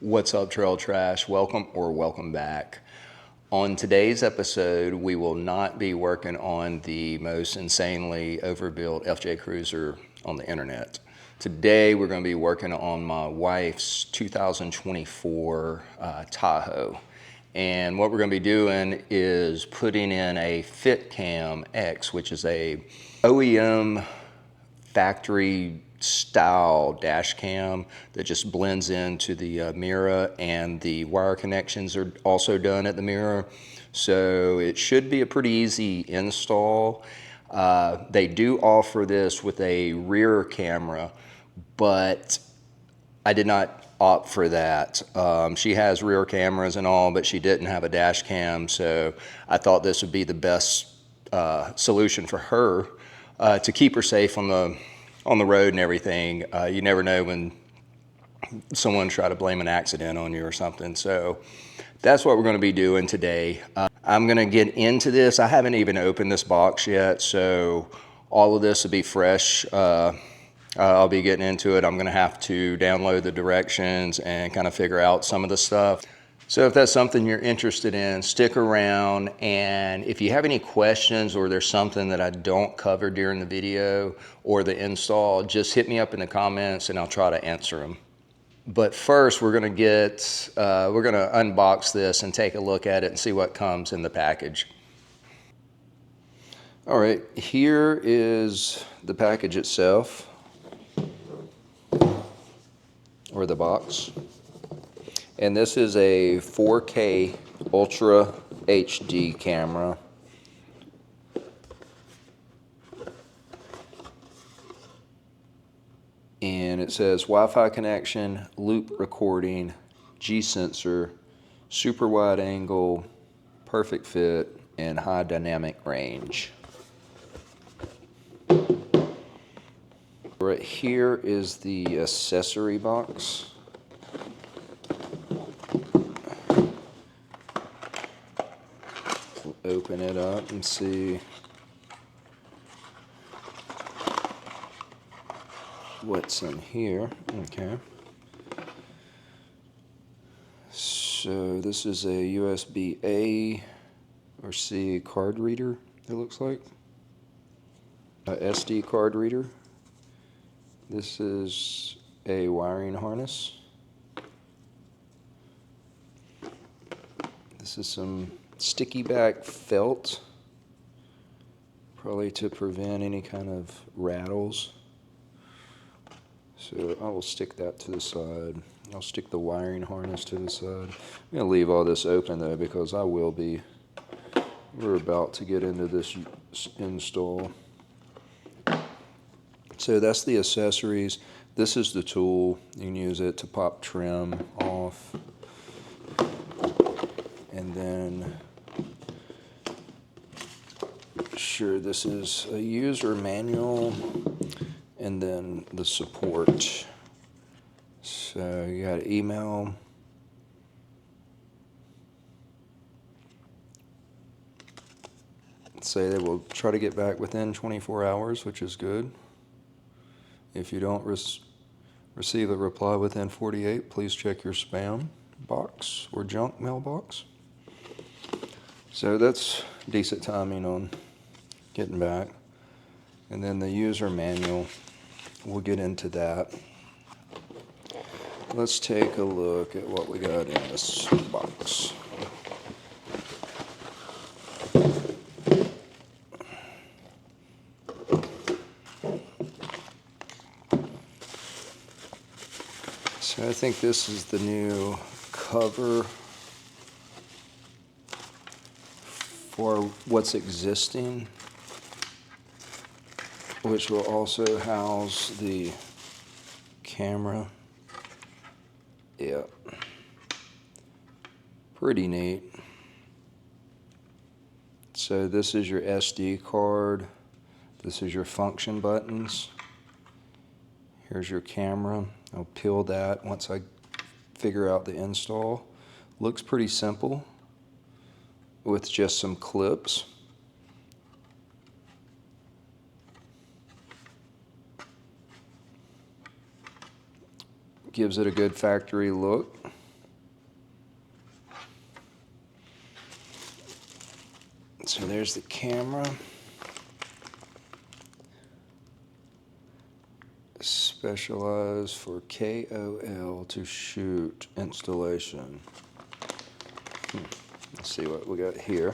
What's up, Trail Trash? Welcome back. On today's episode, we will not be working on the most insanely overbuilt FJ Cruiser on the internet. Today, we're going to be working on my wife's 2024 Tahoe. And what we're going to be doing is putting in a FitCamX, which is a OEM factory style dash cam that just blends into the mirror, and the wire connections are also done at the mirror, so it should be a pretty easy install. They do offer this with a rear camera, but I did not opt for that. She has rear cameras and all, but she didn't have a dash cam, so I thought this would be the best solution for her to keep her safe on the road and everything. You never know when someone try to blame an accident on you or something. So that's what we're going to be doing today. I'm going to get into this. I haven't even opened this box yet, so all of this will be fresh. I'll be getting into it. I'm going to have to download the directions and kind of figure out some of the stuff. So if that's something you're interested in, stick around, and if you have any questions or there's something that I don't cover during the video or the install, just hit me up in the comments and I'll try to answer them. But first, we're gonna unbox this and take a look at it and see what comes in the package. All right, here is the package itself, or the box. And this is a 4K Ultra HD camera. And it says Wi-Fi connection, loop recording, G sensor, super wide angle, perfect fit, and high dynamic range. Right here is the accessory box. Open it up and see what's in here. Okay. So this is a USB A or C card reader, it looks like. A SD card reader. This is a wiring harness. This is some sticky back felt, probably to prevent any kind of rattles. So I will stick that to the side. I'll stick the wiring harness to the side. I'm going to leave all this open though, because we're about to get into this install. So that's the accessories. This is the tool. You can use it to pop trim off. And then, sure, this is a user manual, and then the support. So you got email. Say they will try to get back within 24 hours, which is good. If you don't receive a reply within 48, please check your spam box or junk mailbox. So that's decent timing on getting back. And then the user manual, we'll get into that. Let's take a look at what we got in this box. So I think this is the new cover for what's existing, which will also house the camera. Yep. Pretty neat. So this is your SD card. This is your function buttons. Here's your camera. I'll peel that once I figure out the install. Looks pretty simple with just some clips. Gives it a good factory look. So there's the camera. Specialized for KOL to shoot installation. Let's see what we got here.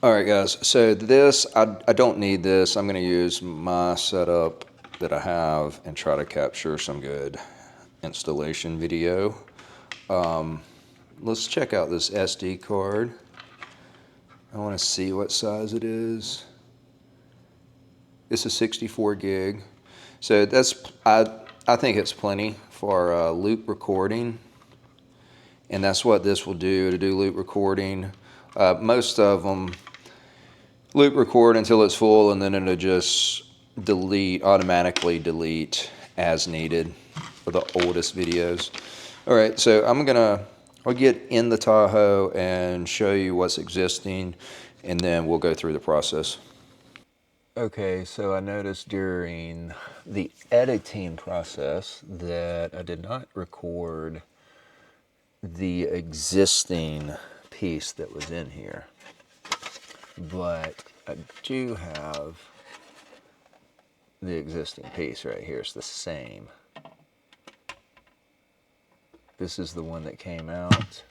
All right, guys, so this, I don't need this. I'm going to use my setup that I have and try to capture some good installation video. Let's check out this SD card. I want to see what size it is. It's a 64 gig. So that's, I think it's plenty for loop recording. And that's what this will do, to do loop recording. Most of them loop record until it's full, and then it'll just automatically delete as needed for the oldest videos. All right, so I'll get in the Tahoe and show you what's existing, and then we'll go through the process. Okay, so I noticed during the editing process that I did not record the existing piece that was in here. But I do have the existing piece right here. It's the same. This is the one that came out.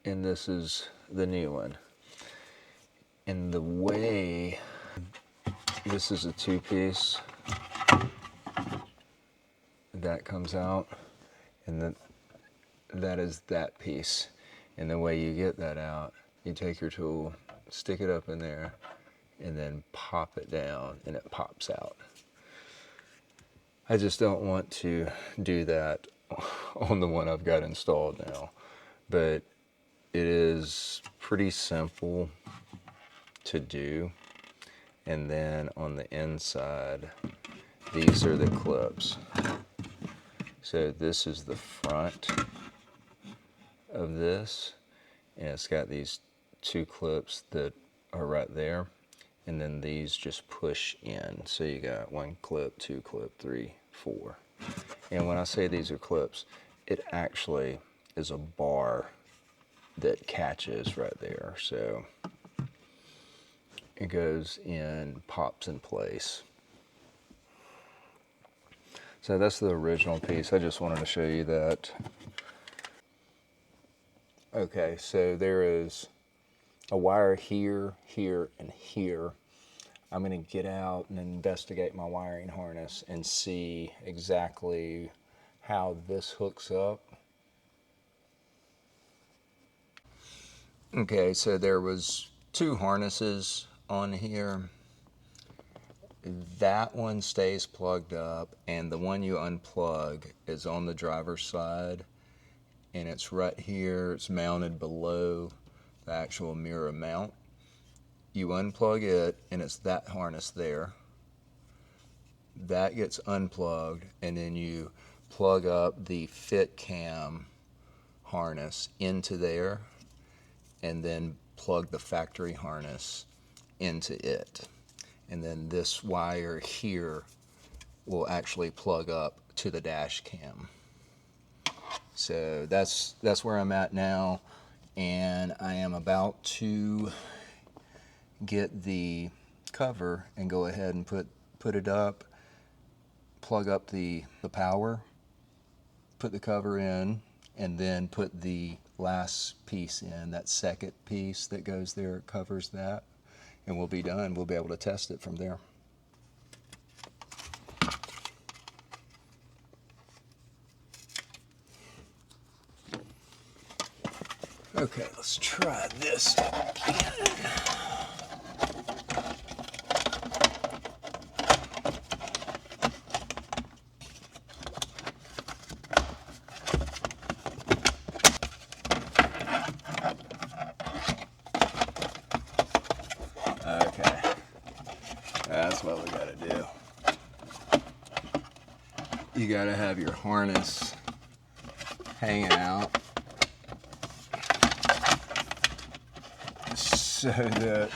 And this is the new one. And the way, this is a two-piece. That comes out. And that is that piece. And the way you get that out, you take your tool, stick it up in there, and then pop it down, and it pops out. I just don't want to do that on the one I've got installed now, but it is pretty simple to do. And then on the inside, these are the clips. So this is the front of this, and it's got these two clips that are right there, and then these just push in. So you got one clip, two clip, three, four. And when I say these are clips, it actually is a bar that catches right there. So it goes in, pops in place. So that's the original piece. I just wanted to show you that. Okay, so there is a wire here, here, and here. I'm going to get out and investigate my wiring harness and see exactly how this hooks up. Okay, so there was two harnesses on here. That one stays plugged up, and the one you unplug is on the driver's side, and it's right here. It's mounted below the actual mirror mount. You unplug it, and it's that harness there. That gets unplugged, and then you plug up the FitCam harness into there, and then plug the factory harness into it. And then this wire here will actually plug up to the dash cam. So that's where I'm at now, and I am about to get the cover and go ahead and put it up, plug up the power, put the cover in, and then put the last piece in. That second piece that goes there covers that, and we'll be done. We'll be able to test it from there. Okay, let's try this again. Okay, that's what we gotta do. You gotta have your harness hanging out so that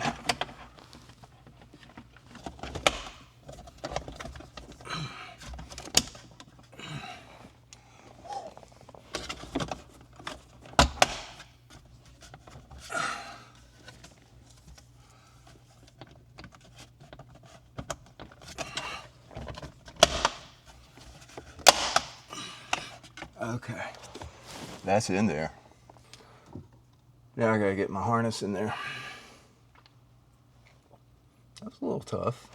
Okay, that's in there. Now I gotta get my harness in there. That's a little tough.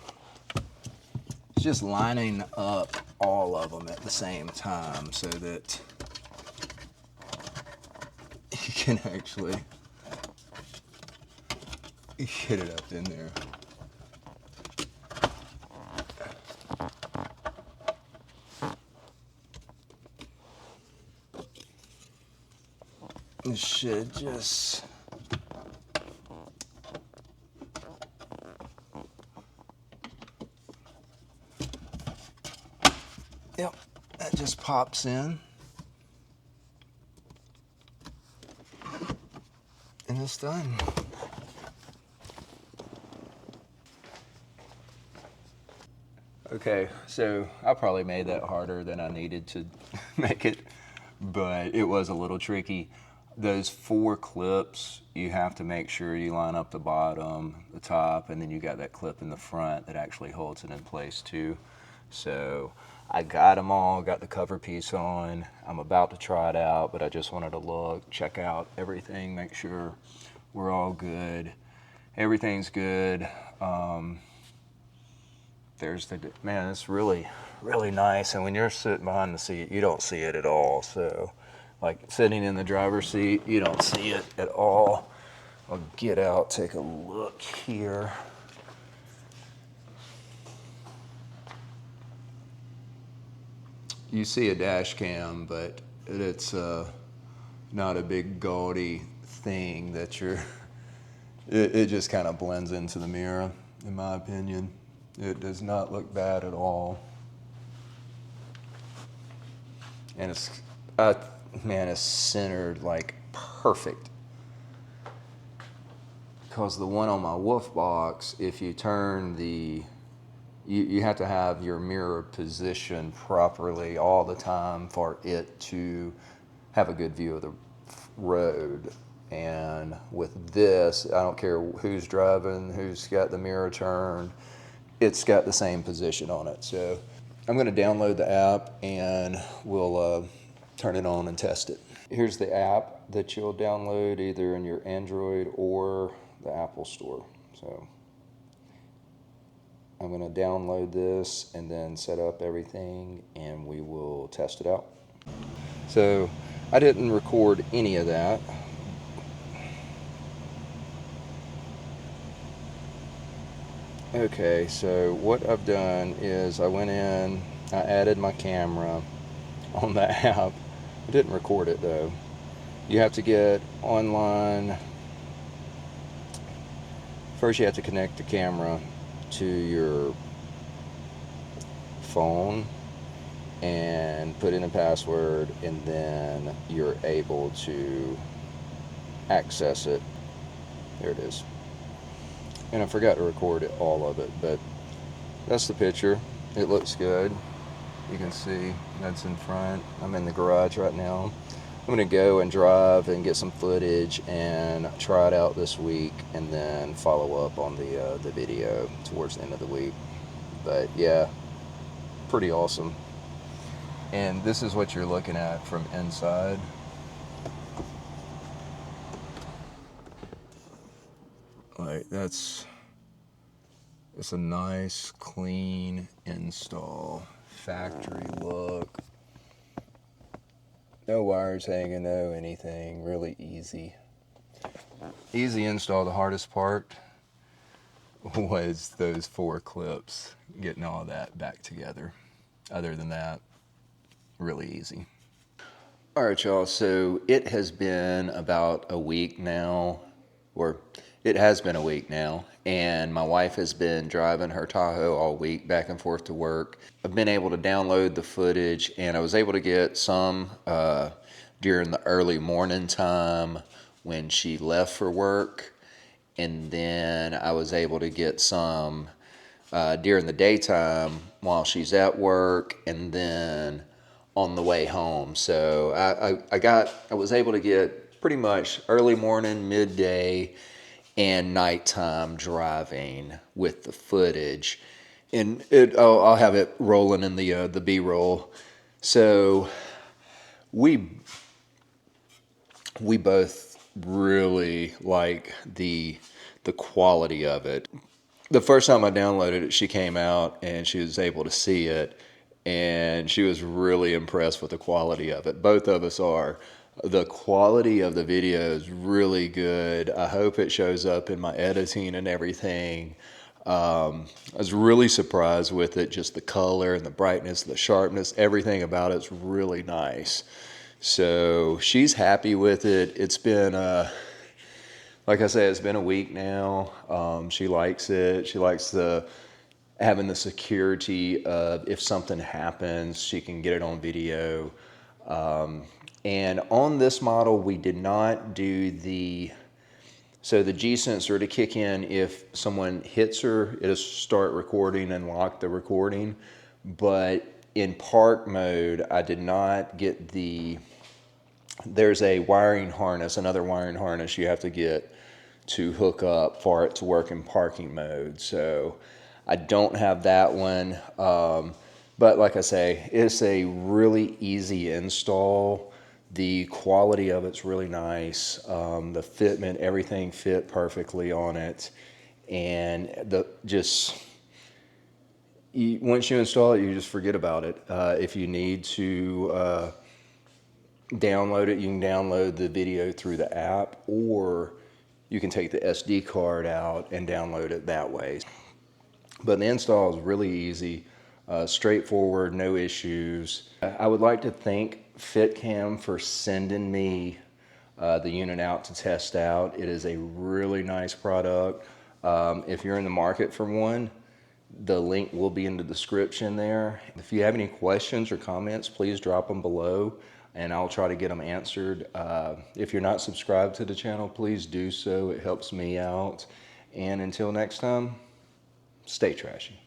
It's just lining up all of them at the same time so that you can actually get it up in there. It should just yep, that just pops in and it's done. Okay, so I probably made that harder than I needed to make it, but it was a little tricky. Those 4 clips, you have to make sure you line up the bottom, the top, and then you got that clip in the front that actually holds it in place too. So I got them all, got the cover piece on. I'm about to try it out, but I just wanted to look, check out everything, make sure we're all good. Everything's good. There's the, man, it's really, really nice. And when you're sitting behind the seat, you don't see it at all. So like sitting in the driver's seat, you don't see it at all. I'll get out, take a look here. You see a dash cam, but it's not a big gaudy thing that you're, it just kind of blends into the mirror, in my opinion. It does not look bad at all. And it's, man, it's centered like perfect. Because the one on my Wolf box, if you turn the, you have to have your mirror positioned properly all the time for it to have a good view of the road. And with this, I don't care who's driving, who's got the mirror turned, it's got the same position on it. So I'm going to download the app and we'll turn it on and test it. Here's the app that you'll download either in your Android or the Apple Store. So I'm going to download this and then set up everything and we will test it out. So I didn't record any of that. Okay, so what I've done is I went in, I added my camera on the app. I didn't record it though. You have to get online. First you have to connect the camera to your phone and put in a password, and then you're able to access it. There it is. And I forgot to record it, all of it, but that's the picture. It looks good. You can see that's in front. I'm in the garage right now. I'm gonna go and drive and get some footage and try it out this week, and then follow up on the video towards the end of the week. But yeah, pretty awesome. And this is what you're looking at from inside. Like it's a nice, clean install, factory look. No wires hanging, no anything, really easy. Easy install. The hardest part was those 4 clips, getting all that back together. Other than that, really easy. All right, y'all, so it has been about a week now, or it has been a week now, and my wife has been driving her Tahoe all week back and forth to work. I've been able to download the footage, and I was able to get some during the early morning time when she left for work, and then I was able to get some during the daytime while she's at work, and then on the way home. So I was able to get pretty much early morning, midday, and nighttime driving with the footage, and I'll have it rolling in the B-roll. So we both really like the quality of it. The first time I downloaded it, she came out and she was able to see it, and she was really impressed with the quality of it. Both of us are. The quality of the video is really good. I hope it shows up in my editing and everything. I was really surprised with it, just the color and the brightness, the sharpness, everything about it's really nice. So she's happy with it. It's been, like I said, it's been a week now. She likes it. She likes having the security of if something happens, she can get it on video. And on this model, we did not do so the G sensor to kick in if someone hits her, it'll start recording and lock the recording. But in park mode, I did not get there's a wiring harness, another wiring harness you have to get to hook up for it to work in parking mode. So I don't have that one. But like I say, it's a really easy install. The quality of it's really nice. The fitment, everything fit perfectly on it. And once you install it, you just forget about it. If you need to download it, you can download the video through the app, or you can take the SD card out and download it that way. But the install is really easy, straightforward, no issues. I would like to thank FitCam for sending me the unit out to test out. It is a really nice product. If you're in the market for one, the link will be in the description there. If you have any questions or comments, please drop them below and I'll try to get them answered. If you're not subscribed to the channel, please do so. It helps me out. And until next time, stay trashy.